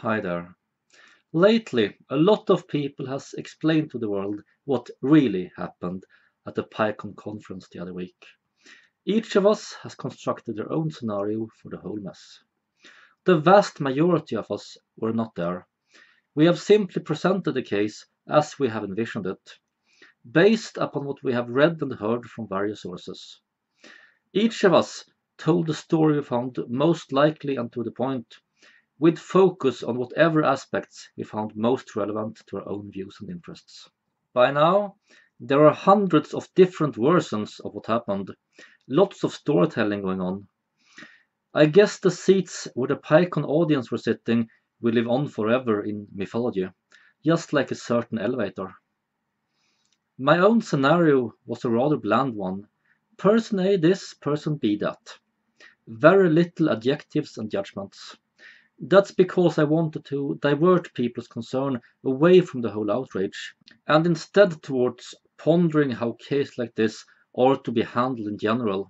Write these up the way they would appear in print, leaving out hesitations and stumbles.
Hi there. Lately, a lot of people has explained to the world what really happened at the PyCon conference the other week. Each of us has constructed their own scenario for the whole mess. The vast majority of us were not there. We have simply presented the case as we have envisioned it, based upon what we have read and heard from various sources. Each of us told the story we found most likely and to the point, with focus on whatever aspects we found most relevant to our own views and interests. By now, there are hundreds of different versions of what happened, lots of storytelling going on. I guess the seats where the PyCon audience were sitting will live on forever in mythology, just like a certain elevator. My own scenario was a rather bland one. Person A this, person B that. Very little adjectives and judgments. That's because I wanted to divert people's concern away from the whole outrage, and instead towards pondering how cases like this are to be handled in general.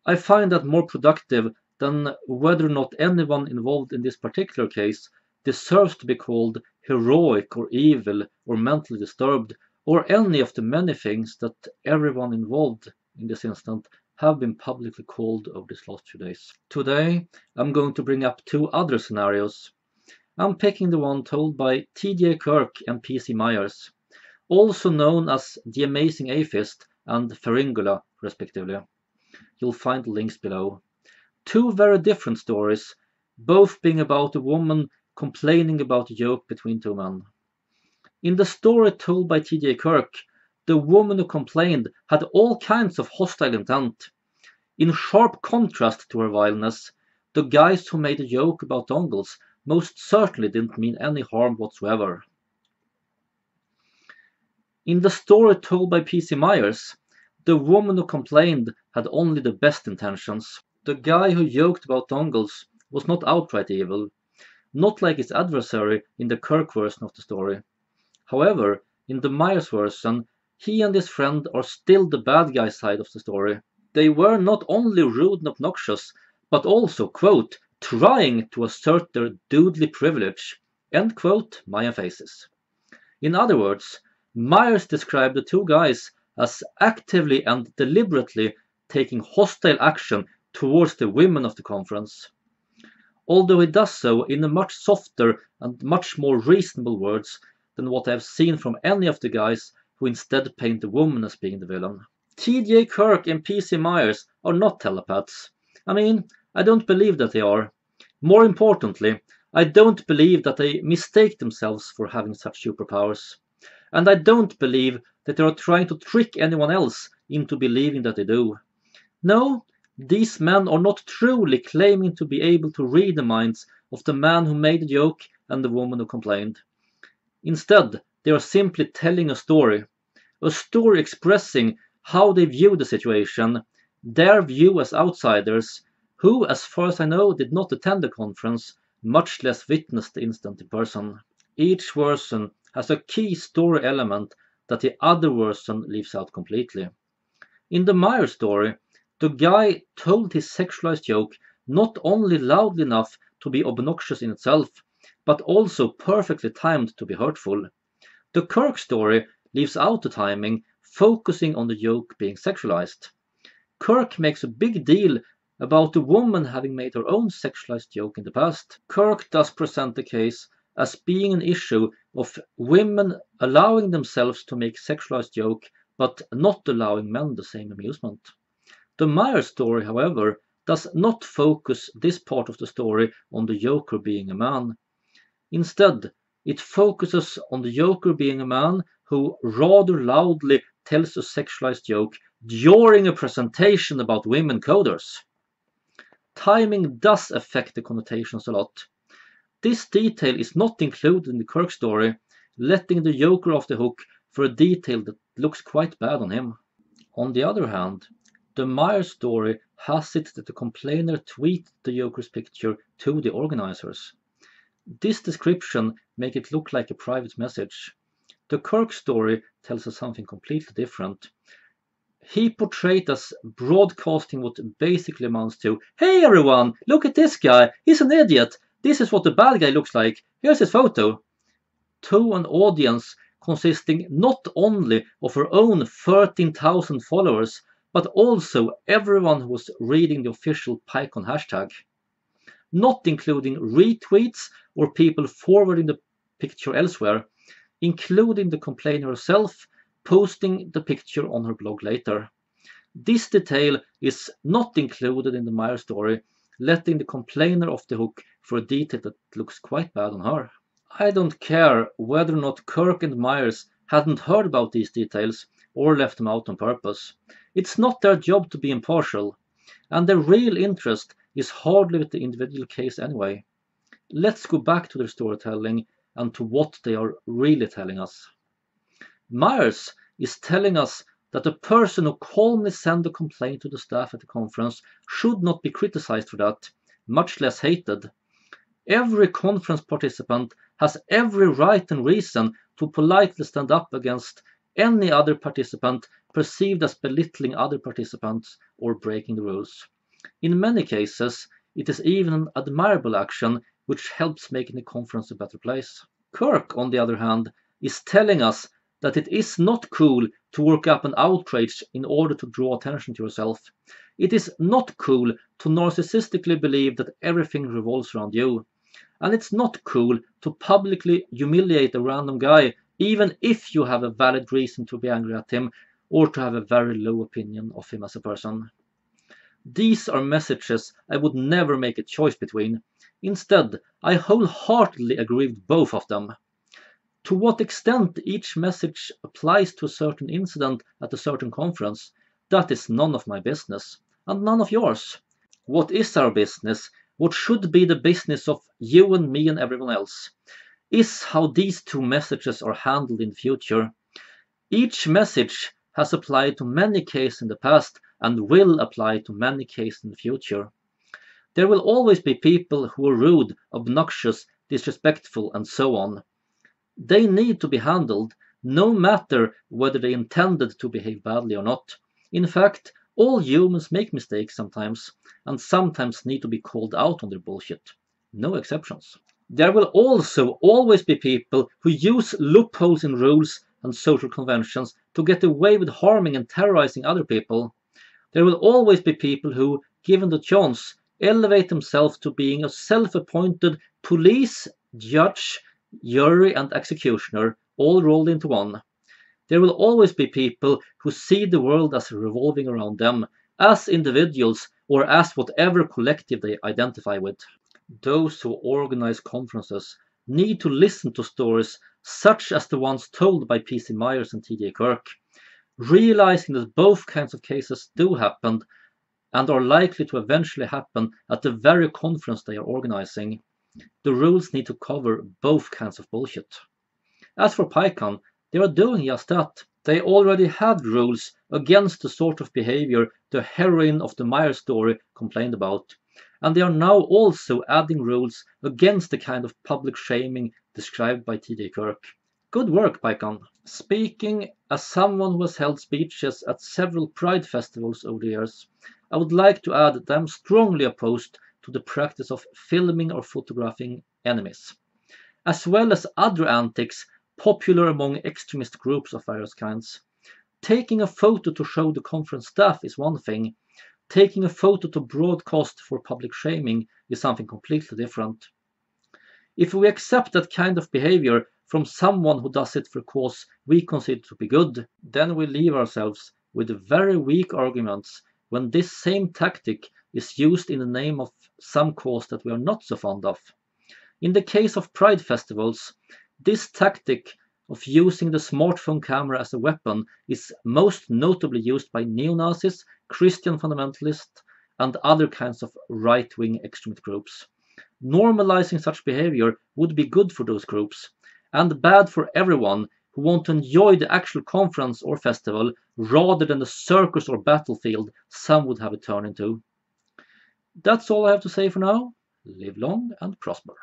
I find that more productive than whether or not anyone involved in this particular case deserves to be called heroic or evil or mentally disturbed, or any of the many things that everyone involved in this instance have been publicly called over these last few days. Today, I'm going to bring up two other scenarios. I'm picking the one told by TJ Kirk and PZ Myers, also known as The Amazing Atheist and Feringula, respectively. You'll find the links below. Two very different stories, both being about a woman complaining about a joke between two men. In the story told by TJ Kirk, the woman who complained had all kinds of hostile intent. In sharp contrast to her vileness, the guys who made a joke about dongles most certainly didn't mean any harm whatsoever. In the story told by PZ Myers, the woman who complained had only the best intentions. The guy who joked about dongles was not outright evil, not like his adversary in the Kirk version of the story. However, in the Myers version, he and his friend are still the bad guy side of the story. They were not only rude and obnoxious, but also, quote, trying to assert their dudely privilege, end quote, my emphasis. In other words, Myers described the two guys as actively and deliberately taking hostile action towards the women of the conference, although he does so in a much softer and much more reasonable words than what I have seen from any of the guys who instead paint the woman as being the villain. TJ Kirk and PZ Myers are not telepaths. I don't believe that they are. More importantly, I don't believe that they mistake themselves for having such superpowers. And I don't believe that they are trying to trick anyone else into believing that they do. No, these men are not truly claiming to be able to read the minds of the man who made the joke and the woman who complained. Instead, they are simply telling a story expressing how they view the situation, their view as outsiders, who, as far as I know, did not attend the conference, much less witness the incident in person. Each version has a key story element that the other version leaves out completely. In the Myers story, the guy told his sexualized joke not only loudly enough to be obnoxious in itself, but also perfectly timed to be hurtful. The Kirk story leaves out the timing, focusing on the joke being sexualized. Kirk makes a big deal about the woman having made her own sexualized joke in the past. Kirk does present the case as being an issue of women allowing themselves to make sexualized joke, but not allowing men the same amusement. The Myers story, however, does not focus this part of the story on the joker being a man. Instead, it focuses on the joker being a man who rather loudly tells a sexualized joke during a presentation about women coders. Timing does affect the connotations a lot. This detail is not included in the Kirk story, letting the joker off the hook for a detail that looks quite bad on him. On the other hand, the Myers story has it that the complainer tweeted the joker's picture to the organizers. This description makes it look like a private message. The Kirk story tells us something completely different. He portrayed as broadcasting what basically amounts to, "Hey everyone, look at this guy, he's an idiot, "This is what the bad guy looks like. Here's his photo." To an audience consisting not only of her own 13,000 followers, but also everyone who was reading the official PyCon hashtag. Not including retweets or people forwarding the picture elsewhere, including the complainer herself posting the picture on her blog later. This detail is not included in the Myers story, letting the complainer off the hook for a detail that looks quite bad on her. I don't care whether or not Kirk and Myers hadn't heard about these details or left them out on purpose. It's not their job to be impartial, and their real interest is hardly with the individual case anyway. Let's go back to their storytelling and to what they are really telling us. Myers is telling us that a person who calmly sent a complaint to the staff at the conference should not be criticized for that, much less hated. Every conference participant has every right and reason to politely stand up against any other participant perceived as belittling other participants or breaking the rules. In many cases, it is even an admirable action which helps making the conference a better place. Kirk, on the other hand, is telling us that it is not cool to work up an outrage in order to draw attention to yourself. It is not cool to narcissistically believe that everything revolves around you. And it's not cool to publicly humiliate a random guy, even if you have a valid reason to be angry at him or to have a very low opinion of him as a person. These are messages I would never make a choice between. Instead, I wholeheartedly agree with both of them. To what extent each message applies to a certain incident at a certain conference, that is none of my business, and none of yours. What is our business, what should be the business of you and me and everyone else, is how these two messages are handled in the future. Each message has applied to many cases in the past and will apply to many cases in the future. There will always be people who are rude, obnoxious, disrespectful, and so on. They need to be handled, no matter whether they intended to behave badly or not. In fact, all humans make mistakes sometimes, and sometimes need to be called out on their bullshit. No exceptions. There will also always be people who use loopholes in rules and social conventions to get away with harming and terrorizing other people. There will always be people who, given the chance, elevate themselves to being a self-appointed police, judge, jury, and executioner, all rolled into one. There will always be people who see the world as revolving around them, as individuals or as whatever collective they identify with. Those who organize conferences need to listen to stories such as the ones told by PZ Myers and TJ Kirk, realizing that both kinds of cases do happen and are likely to eventually happen at the very conference they are organizing. The rules need to cover both kinds of bullshit. As for PyCon, they are doing just that. They already had rules against the sort of behavior the heroine of the Myers story complained about, and they are now also adding rules against the kind of public shaming described by TJ Kirk. Good work, PyCon. Speaking as someone who has held speeches at several Pride festivals over the years, I would like to add that I am strongly opposed to the practice of filming or photographing enemies, as well as other antics popular among extremist groups of various kinds. Taking a photo to show the conference staff is one thing. Taking a photo to broadcast for public shaming is something completely different. If we accept that kind of behavior from someone who does it for a cause we consider to be good, then we leave ourselves with very weak arguments when this same tactic is used in the name of some cause that we are not so fond of. In the case of Pride festivals, this tactic of using the smartphone camera as a weapon is most notably used by neo-Nazis, Christian fundamentalists, and other kinds of right-wing extremist groups. Normalizing such behavior would be good for those groups, and bad for everyone who want to enjoy the actual conference or festival rather than the circus or battlefield some would have it turn into. That's all I have to say for now. Live long and prosper.